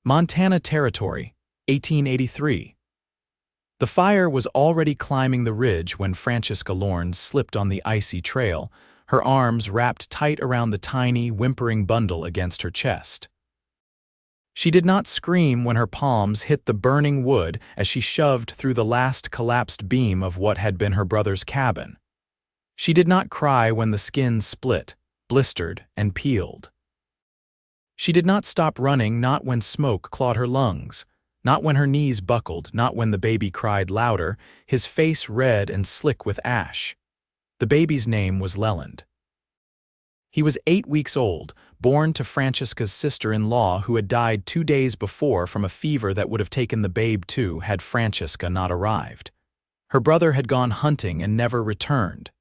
Montana Territory, 1883. The fire was already climbing the ridge when Francesca Lorne slipped on the icy trail, her arms wrapped tight around the tiny, whimpering bundle against her chest. She did not scream when her palms hit the burning wood as she shoved through the last collapsed beam of what had been her brother's cabin. She did not cry when the skin split, blistered, and peeled. She did not stop running, not when smoke clawed her lungs, not when her knees buckled, not when the baby cried louder, his face red and slick with ash. The baby's name was Leland. He was 8 weeks old, born to Francesca's sister-in-law who had died 2 days before from a fever that would have taken the babe too had Francesca not arrived. Her brother had gone hunting and never returned.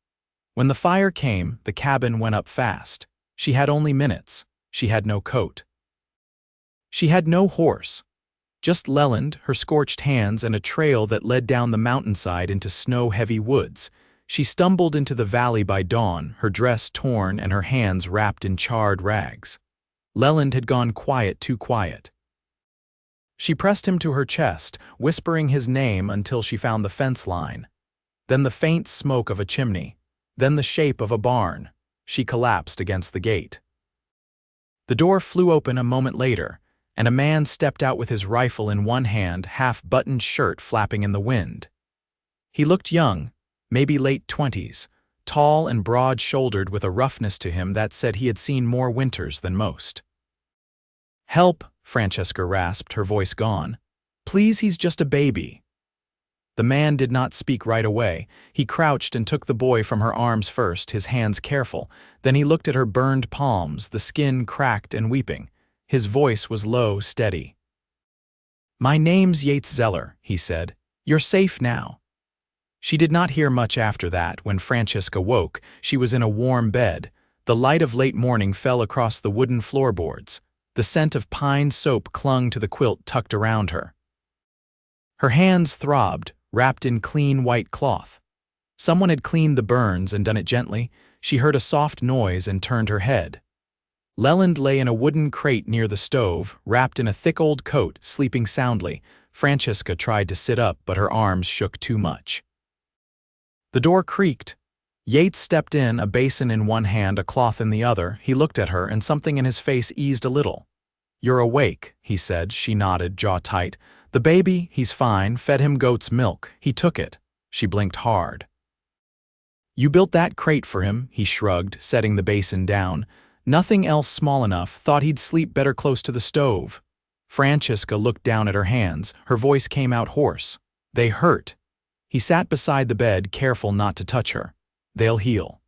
When the fire came, the cabin went up fast. She had only minutes. She had no coat. She had no horse. Just Leland, her scorched hands, and a trail that led down the mountainside into snow-heavy woods. She stumbled into the valley by dawn, her dress torn and her hands wrapped in charred rags. Leland had gone quiet, too quiet. She pressed him to her chest, whispering his name until she found the fence line. Then the faint smoke of a chimney. Then the shape of a barn. She collapsed against the gate. The door flew open a moment later, and a man stepped out with his rifle in one hand, half-buttoned shirt flapping in the wind. He looked young, maybe late 20s, tall and broad-shouldered with a roughness to him that said he had seen more winters than most. "Help," Francesca rasped, her voice gone. "Please, he's just a baby." The man did not speak right away. He crouched and took the boy from her arms first, his hands careful. Then he looked at her burned palms, the skin cracked and weeping. His voice was low, steady. "My name's Yates Zeller," he said. "You're safe now." She did not hear much after that. When Francesca woke, she was in a warm bed. The light of late morning fell across the wooden floorboards. The scent of pine soap clung to the quilt tucked around her. Her hands throbbed, wrapped in clean white cloth. Someone had cleaned the burns and done it gently. She heard a soft noise and turned her head. Leland lay in a wooden crate near the stove, wrapped in a thick old coat, sleeping soundly. Francesca tried to sit up, but her arms shook too much. The door creaked. Yates stepped in, a basin in one hand, a cloth in the other. He looked at her, and something in his face eased a little. "You're awake," he said. She nodded, jaw tight. "The baby, he's fine. Fed him goat's milk. He took it." She blinked hard. "You built that crate for him," he shrugged, setting the basin down. "Nothing else small enough. Thought he'd sleep better close to the stove." Francesca looked down at her hands. Her voice came out hoarse. "They hurt." He sat beside the bed, careful not to touch her. "They'll heal."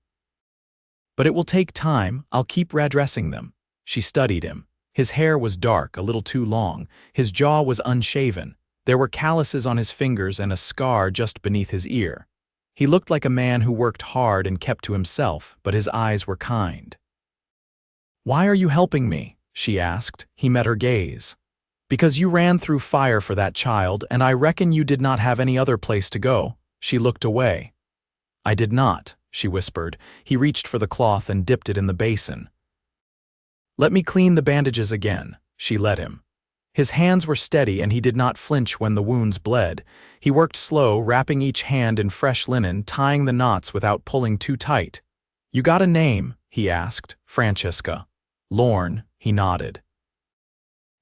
"But it will take time. I'll keep redressing them." She studied him. His hair was dark, a little too long. His jaw was unshaven. There were calluses on his fingers and a scar just beneath his ear. He looked like a man who worked hard and kept to himself, but his eyes were kind. "Why are you helping me?" she asked. He met her gaze. "Because you ran through fire for that child, and I reckon you did not have any other place to go." She looked away. "I did not," she whispered. He reached for the cloth and dipped it in the basin. "Let me clean the bandages again." She let him. His hands were steady and he did not flinch when the wounds bled. He worked slow, wrapping each hand in fresh linen, tying the knots without pulling too tight. "You got a name?" he asked. "Francesca." "Lorne," he nodded.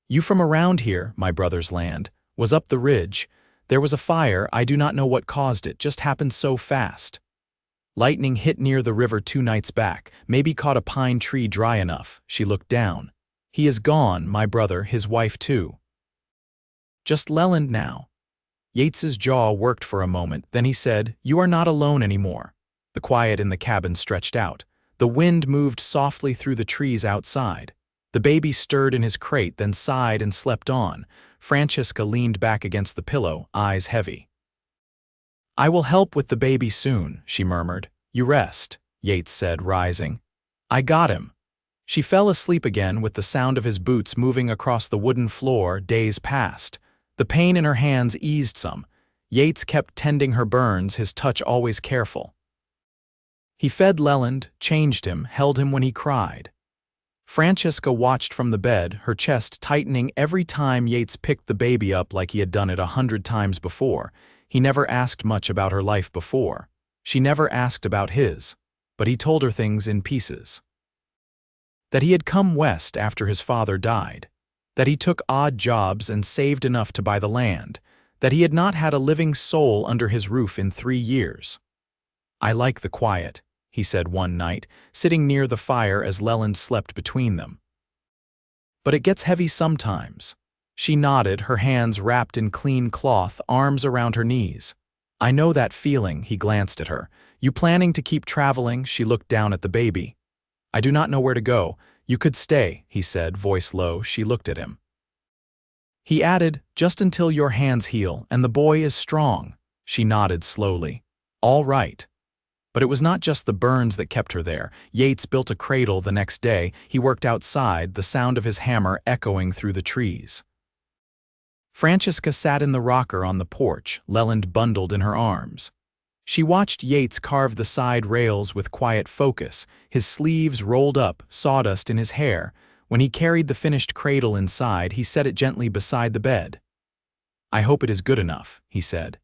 "You from around here?" "My brother's land was up the ridge. There was a fire. I do not know what caused it, just happened so fast. Lightning hit near the river 2 nights back, maybe caught a pine tree dry enough." She looked down. "He is gone, my brother, his wife too. Just Leland now." Yates's jaw worked for a moment, then he said, "You are not alone anymore." The quiet in the cabin stretched out. The wind moved softly through the trees outside. The baby stirred in his crate, then sighed and slept on. Francesca leaned back against the pillow, eyes heavy. "I will help with the baby soon," she murmured. "You rest," Yates said, rising. "I got him." She fell asleep again with the sound of his boots moving across the wooden floor. Days passed. The pain in her hands eased some. Yates kept tending her burns, his touch always careful. He fed Leland, changed him, held him when he cried. Francesca watched from the bed, her chest tightening every time Yates picked the baby up like he had done it 100 times before. He never asked much about her life before. She never asked about his, but he told her things in pieces. That he had come west after his father died. That he took odd jobs and saved enough to buy the land. That he had not had a living soul under his roof in 3 years. "I like the quiet," he said one night, sitting near the fire as Leland slept between them. "But it gets heavy sometimes." She nodded, her hands wrapped in clean cloth, arms around her knees. "I know that feeling," he glanced at her. "You planning to keep traveling?" She looked down at the baby. "I do not know where to go. You could stay," he said, voice low. She looked at him. He added, "Just until your hands heal, and the boy is strong." She nodded slowly. "All right." But it was not just the burns that kept her there. Yates built a cradle the next day. He worked outside, the sound of his hammer echoing through the trees. Francesca sat in the rocker on the porch, Leland bundled in her arms. She watched Yates carve the side rails with quiet focus, his sleeves rolled up, sawdust in his hair. When he carried the finished cradle inside, he set it gently beside the bed. "I hope it is good enough," he said.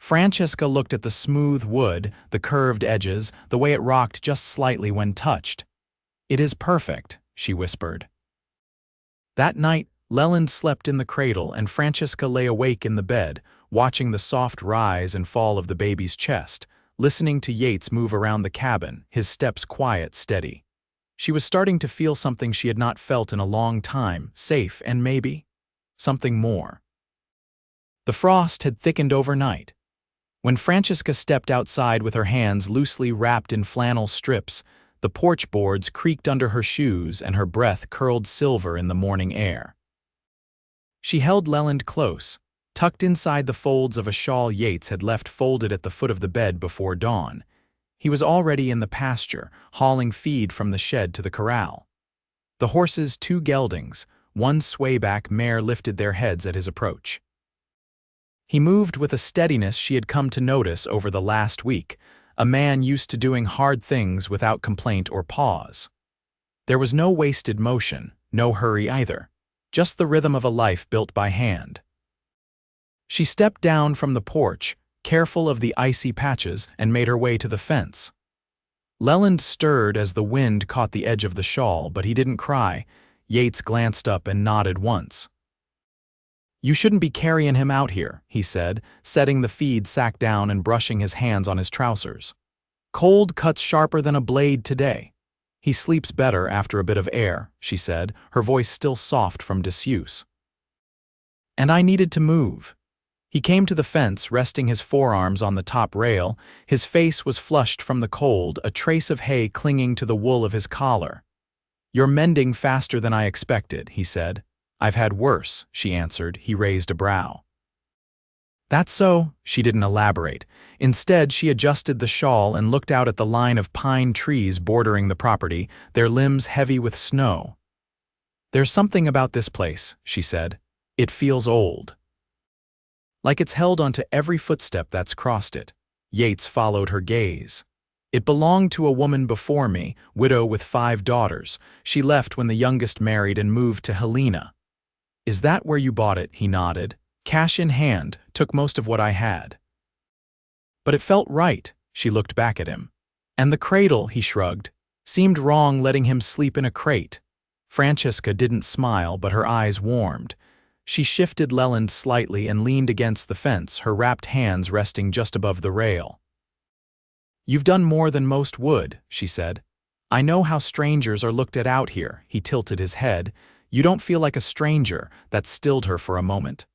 Francesca looked at the smooth wood, the curved edges, the way it rocked just slightly when touched. "It is perfect," she whispered. That night, Leland slept in the cradle and Francesca lay awake in the bed, watching the soft rise and fall of the baby's chest, listening to Yates move around the cabin, his steps quiet, steady. She was starting to feel something she had not felt in a long time, safe and maybe something more. The frost had thickened overnight. When Francesca stepped outside with her hands loosely wrapped in flannel strips, the porch boards creaked under her shoes and her breath curled silver in the morning air. She held Leland close, tucked inside the folds of a shawl Yates had left folded at the foot of the bed before dawn. He was already in the pasture, hauling feed from the shed to the corral. The horses' 2 geldings, one swayback mare lifted their heads at his approach. He moved with a steadiness she had come to notice over the last week, a man used to doing hard things without complaint or pause. There was no wasted motion, no hurry either, just the rhythm of a life built by hand. She stepped down from the porch, careful of the icy patches, and made her way to the fence. Leland stirred as the wind caught the edge of the shawl, but he didn't cry. Yates glanced up and nodded once. "You shouldn't be carrying him out here," he said, setting the feed sack down and brushing his hands on his trousers. "Cold cuts sharper than a blade today." "He sleeps better after a bit of air," she said, her voice still soft from disuse. "And I needed to move." He came to the fence, resting his forearms on the top rail. His face was flushed from the cold, a trace of hay clinging to the wool of his collar. "You're mending faster than I expected," he said. "I've had worse," she answered. He raised a brow. "That's so?" She didn't elaborate. Instead, she adjusted the shawl and looked out at the line of pine trees bordering the property, their limbs heavy with snow. "There's something about this place," she said. "It feels old. Like it's held onto every footstep that's crossed it." Yates followed her gaze. "It belonged to a woman before me, widow with 5 daughters. She left when the youngest married and moved to Helena." "Is that where you bought it?" He nodded. "Cash in hand, took most of what I had." "But it felt right." She looked back at him. "And the cradle," he shrugged. "Seemed wrong letting him sleep in a crate." Francesca didn't smile, but her eyes warmed. She shifted Leland slightly and leaned against the fence, her wrapped hands resting just above the rail. "You've done more than most would," she said. "I know how strangers are looked at out here." He tilted his head. "You don't feel like a stranger." That stilled her for a moment.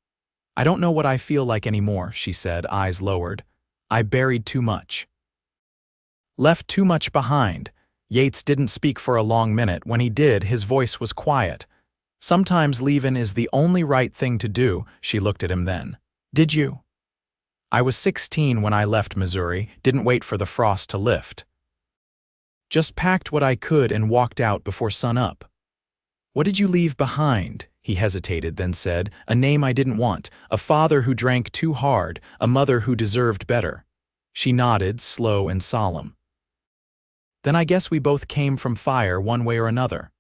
"I don't know what I feel like anymore," she said, eyes lowered. "I buried too much. Left too much behind." Yates didn't speak for a long minute. When he did, his voice was quiet. "Sometimes leavin' is the only right thing to do." She looked at him then. "Did you?" "I was 16 when I left Missouri, didn't wait for the frost to lift. Just packed what I could and walked out before sunup." "What did you leave behind?" He hesitated, then said, "A name I didn't want, a father who drank too hard, a mother who deserved better." She nodded, slow and solemn. Then I guess we both came from fire one way or another.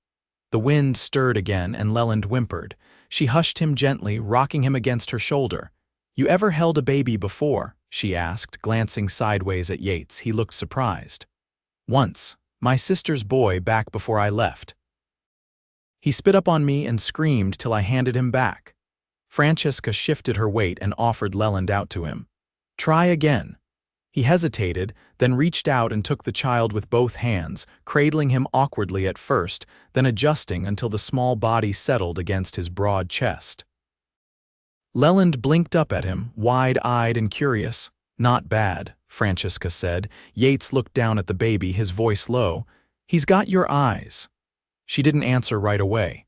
The wind stirred again and Leland whimpered. She hushed him gently, rocking him against her shoulder. You ever held a baby before? She asked, glancing sideways at Yates. He looked surprised. Once. My sister's boy back before I left. He spit up on me and screamed till I handed him back. Francesca shifted her weight and offered Leland out to him. Try again. He hesitated, then reached out and took the child with both hands, cradling him awkwardly at first, then adjusting until the small body settled against his broad chest. Leland blinked up at him, wide-eyed and curious. Not bad, Francesca said. Yates looked down at the baby, his voice low. He's got your eyes. She didn't answer right away.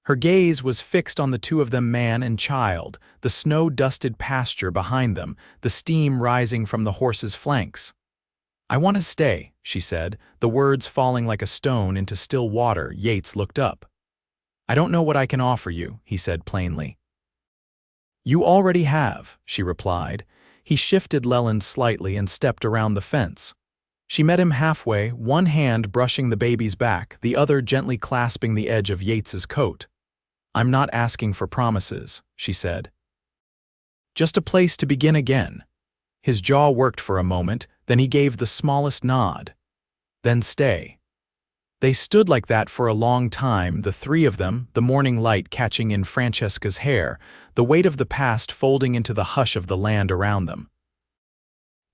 Her gaze was fixed on the two of them, man and child, the snow-dusted pasture behind them, the steam rising from the horse's flanks. I want to stay, she said, the words falling like a stone into still water. Yates looked up. I don't know what I can offer you, he said plainly. You already have, she replied. He shifted Leland slightly and stepped around the fence. She met him halfway, one hand brushing the baby's back, the other gently clasping the edge of Yates's coat. I'm not asking for promises, she said. Just a place to begin again. His jaw worked for a moment, then he gave the smallest nod. Then stay. They stood like that for a long time, the three of them, the morning light catching in Francesca's hair, the weight of the past folding into the hush of the land around them.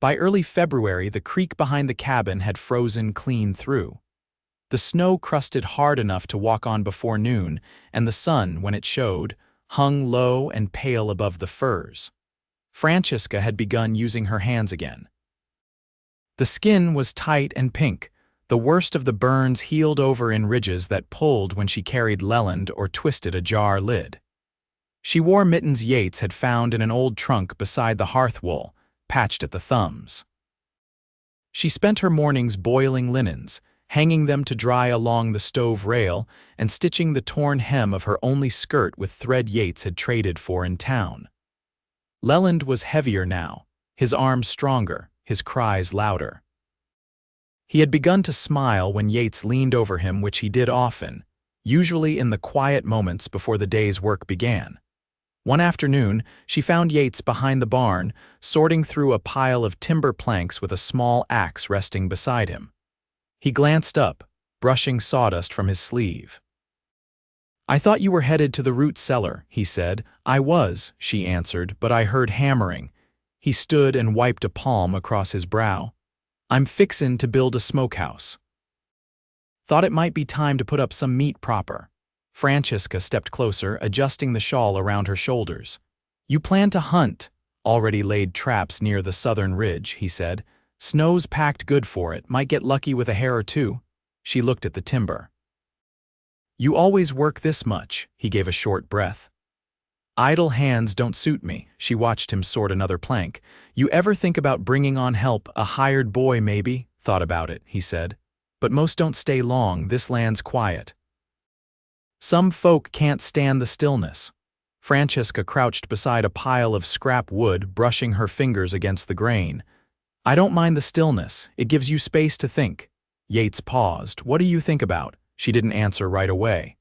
By early February, the creek behind the cabin had frozen clean through. The snow crusted hard enough to walk on before noon, and the sun, when it showed, hung low and pale above the firs. Francesca had begun using her hands again. The skin was tight and pink, the worst of the burns healed over in ridges that pulled when she carried Leland or twisted a jar lid. She wore mittens Yates had found in an old trunk beside the hearth wool, patched at the thumbs. She spent her mornings boiling linens, hanging them to dry along the stove rail, and stitching the torn hem of her only skirt with thread Yates had traded for in town. Leland was heavier now, his arms stronger, his cries louder. He had begun to smile when Yates leaned over him, which he did often, usually in the quiet moments before the day's work began. One afternoon, she found Yates behind the barn, sorting through a pile of timber planks with a small axe resting beside him. He glanced up, brushing sawdust from his sleeve. I thought you were headed to the root cellar, he said. I was, she answered, but I heard hammering. He stood and wiped a palm across his brow. I'm fixin' to build a smokehouse. Thought it might be time to put up some meat proper. Francesca stepped closer, adjusting the shawl around her shoulders. You plan to hunt. Already laid traps near the southern ridge, he said. Snow's packed good for it, might get lucky with a hare or two. She looked at the timber. You always work this much, he gave a short breath. Idle hands don't suit me, she watched him sort another plank. You ever think about bringing on help, a hired boy maybe? Thought about it, he said. But most don't stay long, this land's quiet. Some folk can't stand the stillness. Francesca crouched beside a pile of scrap wood, brushing her fingers against the grain. I don't mind the stillness, it gives you space to think. Yates paused. What do you think about? She didn't answer right away.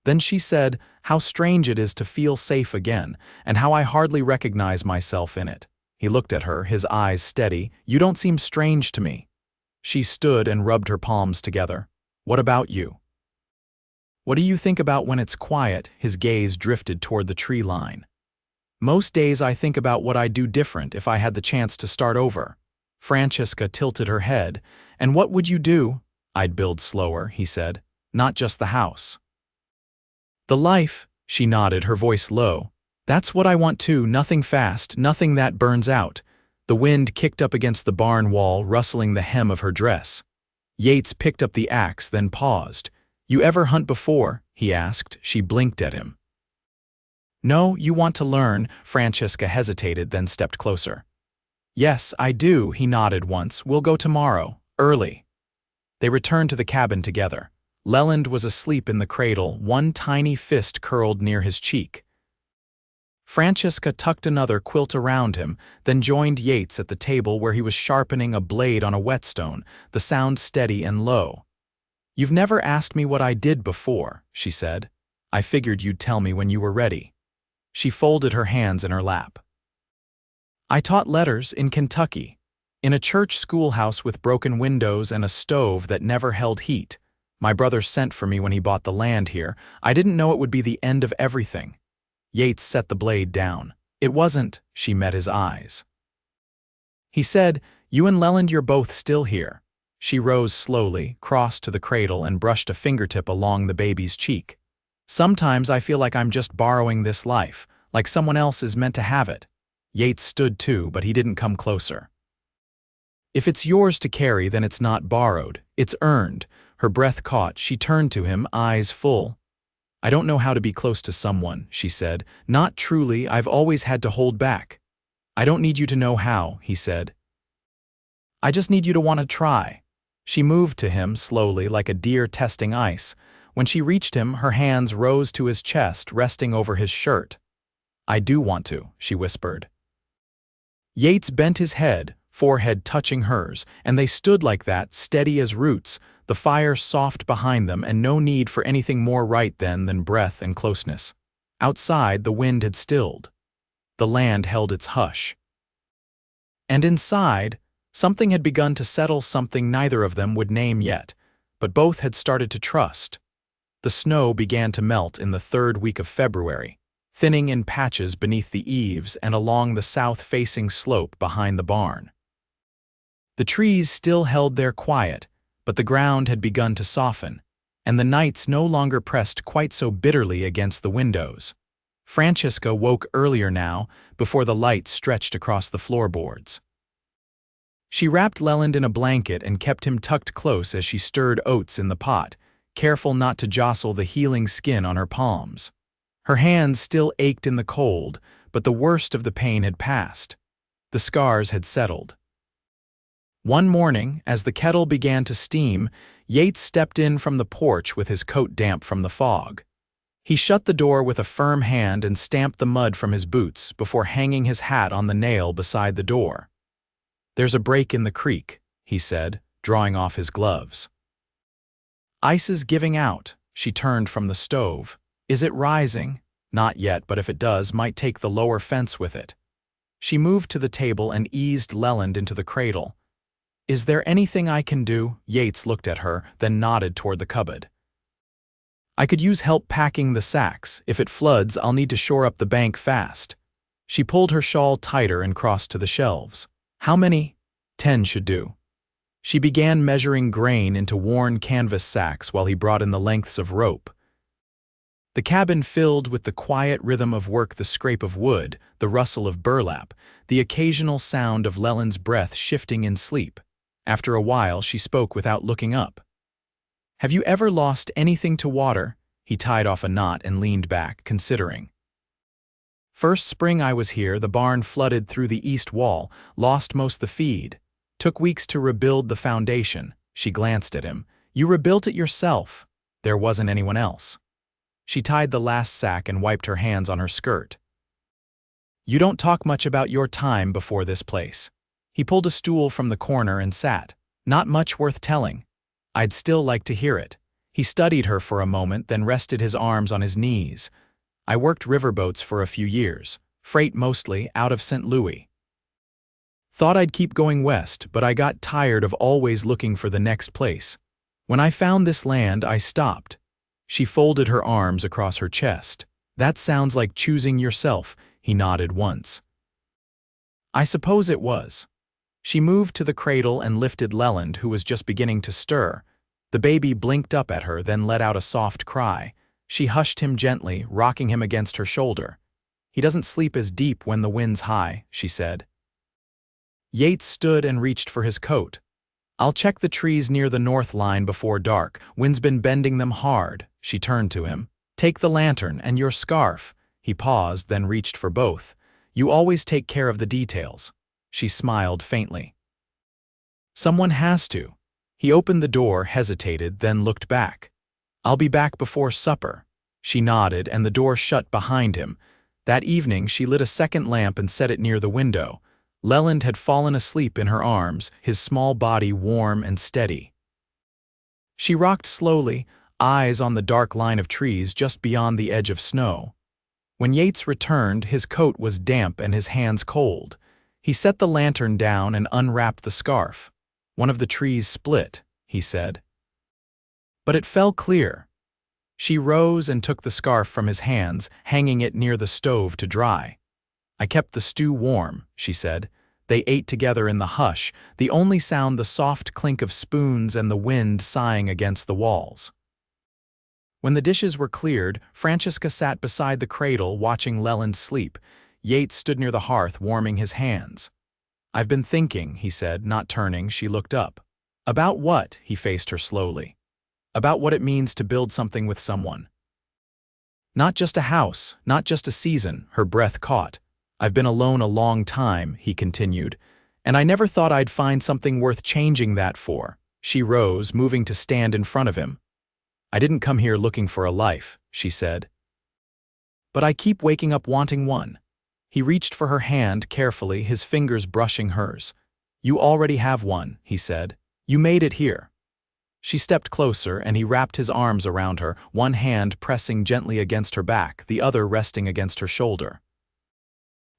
Then she said, how strange it is to feel safe again, and how I hardly recognize myself in it. He looked at her, his eyes steady. You don't seem strange to me. She stood and rubbed her palms together. What about you? What do you think about when it's quiet? His gaze drifted toward the tree line. Most days I think about what I'd do different if I had the chance to start over. Francesca tilted her head. And what would you do? I'd build slower, he said. Not just the house. The life, she nodded, her voice low. That's what I want too, nothing fast, nothing that burns out. The wind kicked up against the barn wall, rustling the hem of her dress. Yates picked up the axe, then paused. You ever hunt before? He asked. She blinked at him. No, you want to learn. Francesca hesitated, then stepped closer. Yes, I do, he nodded once. We'll go tomorrow, early. They returned to the cabin together. Leland was asleep in the cradle, one tiny fist curled near his cheek. Francesca tucked another quilt around him, then joined Yates at the table where he was sharpening a blade on a whetstone, the sound steady and low. "You've never asked me what I did before," she said. "I figured you'd tell me when you were ready." She folded her hands in her lap. "I taught letters in Kentucky, in a church schoolhouse with broken windows and a stove that never held heat. My brother sent for me when he bought the land here. I didn't know it would be the end of everything." Yates set the blade down. "It wasn't," she met his eyes. He said, "You and Leland, you're both still here." She rose slowly, crossed to the cradle, and brushed a fingertip along the baby's cheek. "Sometimes I feel like I'm just borrowing this life, like someone else is meant to have it." Yates stood too, but he didn't come closer. "If it's yours to carry, then it's not borrowed. It's earned." Her breath caught. She turned to him, eyes full. "I don't know how to be close to someone," she said. "Not truly. I've always had to hold back." "I don't need you to know how," he said. "I just need you to want to try." She moved to him slowly, like a deer testing ice. When she reached him, her hands rose to his chest, resting over his shirt. "I do want to," she whispered. Yates bent his head, forehead touching hers, and they stood like that, steady as roots, the fire soft behind them and no need for anything more right then than breath and closeness. Outside, the wind had stilled. The land held its hush. And inside, something had begun to settle, something neither of them would name yet, but both had started to trust. The snow began to melt in the third week of February, thinning in patches beneath the eaves and along the south-facing slope behind the barn. The trees still held their quiet, but the ground had begun to soften, and the nights no longer pressed quite so bitterly against the windows. Francesca woke earlier now, before the light stretched across the floorboards. She wrapped Leland in a blanket and kept him tucked close as she stirred oats in the pot, careful not to jostle the healing skin on her palms. Her hands still ached in the cold, but the worst of the pain had passed. The scars had settled. One morning, as the kettle began to steam, Yates stepped in from the porch with his coat damp from the fog. He shut the door with a firm hand and stamped the mud from his boots before hanging his hat on the nail beside the door. "There's a break in the creek," he said, drawing off his gloves. "Ice is giving out." She turned from the stove. "Is it rising?" "Not yet, but if it does, might take the lower fence with it." She moved to the table and eased Leland into the cradle. "Is there anything I can do?" Yates looked at her, then nodded toward the cupboard. "I could use help packing the sacks. If it floods, I'll need to shore up the bank fast." She pulled her shawl tighter and crossed to the shelves. "How many?" "10 should do." She began measuring grain into worn canvas sacks while he brought in the lengths of rope. The cabin filled with the quiet rhythm of work, the scrape of wood, the rustle of burlap, the occasional sound of Leland's breath shifting in sleep. After a while, she spoke without looking up. "Have you ever lost anything to water?" He tied off a knot and leaned back, considering. "First spring I was here, the barn flooded through the east wall, lost most the feed. Took weeks to rebuild the foundation." She glanced at him. "You rebuilt it yourself." "There wasn't anyone else." She tied the last sack and wiped her hands on her skirt. "You don't talk much about your time before this place." He pulled a stool from the corner and sat. "Not much worth telling." "I'd still like to hear it." He studied her for a moment, then rested his arms on his knees. "I worked riverboats for a few years, freight mostly, out of St. Louis. Thought I'd keep going west, but I got tired of always looking for the next place. When I found this land, I stopped." She folded her arms across her chest. "That sounds like choosing yourself." He nodded once. "I suppose it was." She moved to the cradle and lifted Leland, who was just beginning to stir. The baby blinked up at her, then let out a soft cry. She hushed him gently, rocking him against her shoulder. "He doesn't sleep as deep when the wind's high," she said. Yates stood and reached for his coat. "I'll check the trees near the north line before dark. Wind's been bending them hard." She turned to him. "Take the lantern and your scarf." He paused, then reached for both. "You always take care of the details." She smiled faintly. "Someone has to." He opened the door, hesitated, then looked back. "I'll be back before supper." She nodded, and the door shut behind him. That evening, she lit a second lamp and set it near the window. Leland had fallen asleep in her arms, his small body warm and steady. She rocked slowly, eyes on the dark line of trees just beyond the edge of snow. When Yates returned, his coat was damp and his hands cold. He set the lantern down and unwrapped the scarf. "One of the trees split," he said. But it fell clear. She rose and took the scarf from his hands, hanging it near the stove to dry. "I kept the stew warm," she said. They ate together in the hush, the only sound the soft clink of spoons and the wind sighing against the walls. When the dishes were cleared, Francesca sat beside the cradle watching Leland sleep. Yates stood near the hearth warming his hands. "I've been thinking," he said, not turning. She looked up. "About what?" He faced her slowly. "About what it means to build something with someone. Not just a house, not just a season," her breath caught. "I've been alone a long time," he continued, "and I never thought I'd find something worth changing that for." She rose, moving to stand in front of him. "I didn't come here looking for a life," she said. "But I keep waking up wanting one." He reached for her hand carefully, his fingers brushing hers. "You already have one," he said. "You made it here." She stepped closer, and he wrapped his arms around her, one hand pressing gently against her back, the other resting against her shoulder.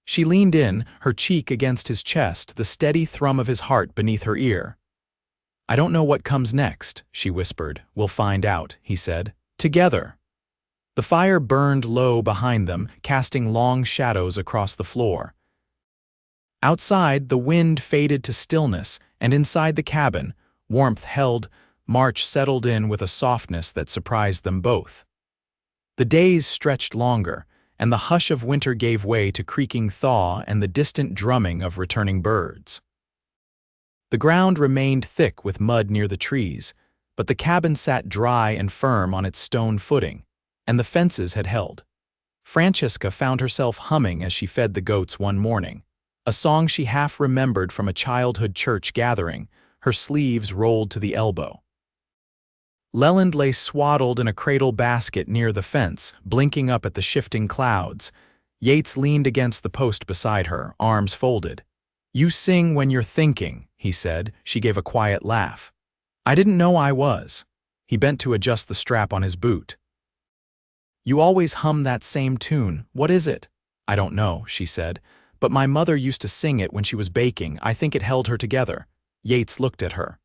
She leaned in, her cheek against his chest, the steady thrum of his heart beneath her ear. "I don't know what comes next," she whispered. "We'll find out," he said. "Together." The fire burned low behind them, casting long shadows across the floor. Outside, the wind faded to stillness, and inside the cabin, warmth held, March settled in with a softness that surprised them both. The days stretched longer, and the hush of winter gave way to creaking thaw and the distant drumming of returning birds. The ground remained thick with mud near the trees, but the cabin sat dry and firm on its stone footing, and the fences had held. Francesca found herself humming as she fed the goats one morning, a song she half remembered from a childhood church gathering, her sleeves rolled to the elbow. Leland lay swaddled in a cradle basket near the fence, blinking up at the shifting clouds. Yates leaned against the post beside her, arms folded. "You sing when you're thinking," he said. She gave a quiet laugh. "I didn't know I was." He bent to adjust the strap on his boot. "You always hum that same tune. What is it?" "I don't know," she said, "but my mother used to sing it when she was baking. I think it held her together." Yates looked at her.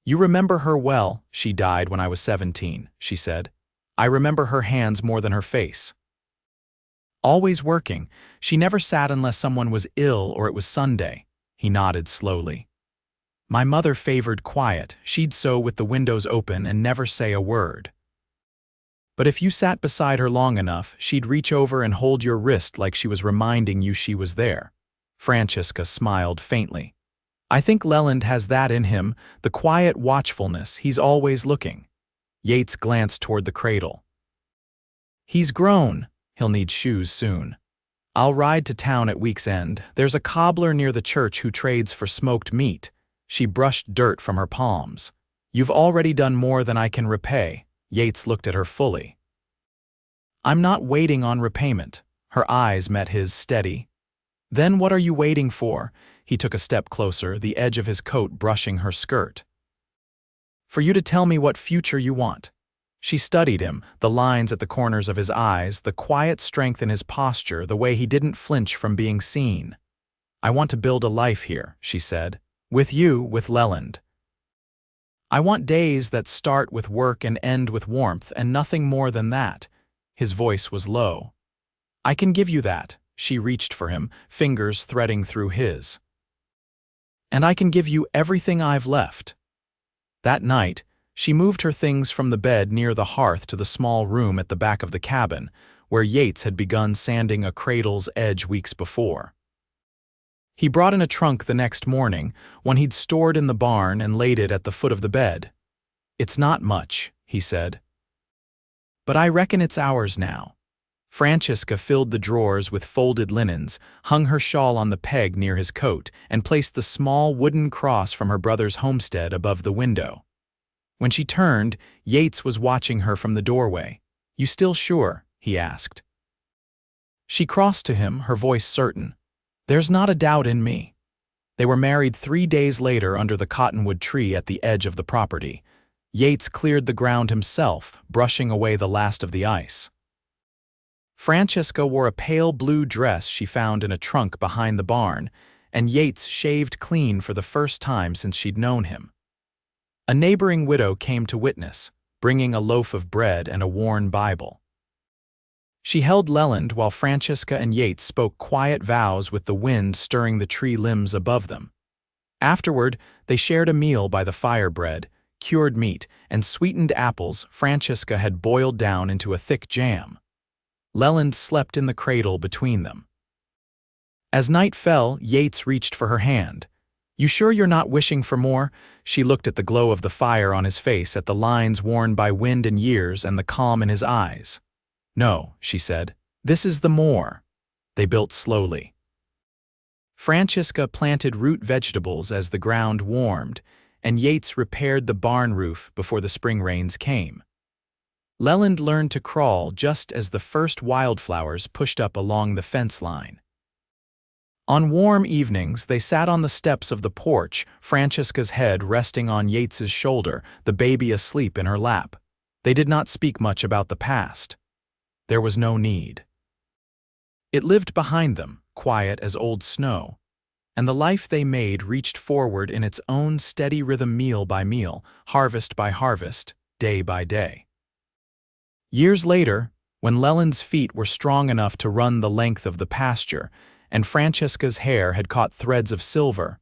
"You remember her well." "She died when I was 17, she said. "I remember her hands more than her face. Always working. She never sat unless someone was ill or it was Sunday." He nodded slowly. "My mother favored quiet. She'd sew with the windows open and never say a word. But if you sat beside her long enough, she'd reach over and hold your wrist like she was reminding you she was there." Francesca smiled faintly. "I think Leland has that in him, the quiet watchfulness. He's always looking." Yates glanced toward the cradle. "He's grown. He'll need shoes soon. I'll ride to town at week's end. There's a cobbler near the church who trades for smoked meat." She brushed dirt from her palms. "You've already done more than I can repay." Yates looked at her fully. "I'm not waiting on repayment." Her eyes met his steady. "Then what are you waiting for?" He took a step closer, the edge of his coat brushing her skirt. "For you to tell me what future you want." She studied him, the lines at the corners of his eyes, the quiet strength in his posture, the way he didn't flinch from being seen. "I want to build a life here," she said. "With you, with Leland. I want days that start with work and end with warmth, and nothing more than that." His voice was low. "I can give you that." She reached for him, fingers threading through his. "And I can give you everything I've left." That night, she moved her things from the bed near the hearth to the small room at the back of the cabin, where Yates had begun sanding a cradle's edge weeks before. He brought in a trunk the next morning, one he'd stored in the barn, and laid it at the foot of the bed. "It's not much," he said. "But I reckon it's ours now." Francesca filled the drawers with folded linens, hung her shawl on the peg near his coat, and placed the small wooden cross from her brother's homestead above the window. When she turned, Yates was watching her from the doorway. "You still sure?" he asked. She crossed to him, her voice certain. "There's not a doubt in me." They were married 3 days later under the cottonwood tree at the edge of the property. Yates cleared the ground himself, brushing away the last of the ice. Francesca wore a pale blue dress she found in a trunk behind the barn, and Yates shaved clean for the first time since she'd known him. A neighboring widow came to witness, bringing a loaf of bread and a worn Bible. She held Leland while Francesca and Yates spoke quiet vows with the wind stirring the tree limbs above them. Afterward, they shared a meal by the fire: bread, cured meat, and sweetened apples Francesca had boiled down into a thick jam. Leland slept in the cradle between them. As night fell, Yates reached for her hand. "You sure you're not wishing for more?" She looked at the glow of the fire on his face, at the lines worn by wind and years, and the calm in his eyes. "No," she said. "This is the more." They built slowly. Francesca planted root vegetables as the ground warmed, and Yates repaired the barn roof before the spring rains came. Leland learned to crawl just as the first wildflowers pushed up along the fence line. On warm evenings, they sat on the steps of the porch, Francesca's head resting on Yates's shoulder, the baby asleep in her lap. They did not speak much about the past. There was no need. It lived behind them, quiet as old snow, and the life they made reached forward in its own steady rhythm, meal by meal, harvest by harvest, day by day. Years later, when Leland's feet were strong enough to run the length of the pasture, and Francesca's hair had caught threads of silver,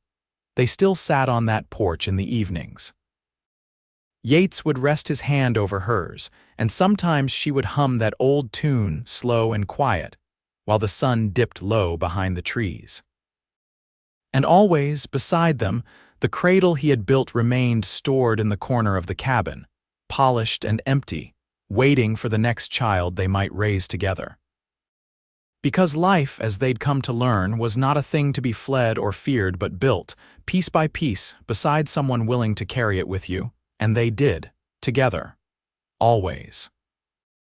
they still sat on that porch in the evenings. Yates would rest his hand over hers, and sometimes she would hum that old tune, slow and quiet, while the sun dipped low behind the trees. And always, beside them, the cradle he had built remained stored in the corner of the cabin, polished and empty, waiting for the next child they might raise together. Because life, as they'd come to learn, was not a thing to be fled or feared but built, piece by piece, beside someone willing to carry it with you, and they did, together, always.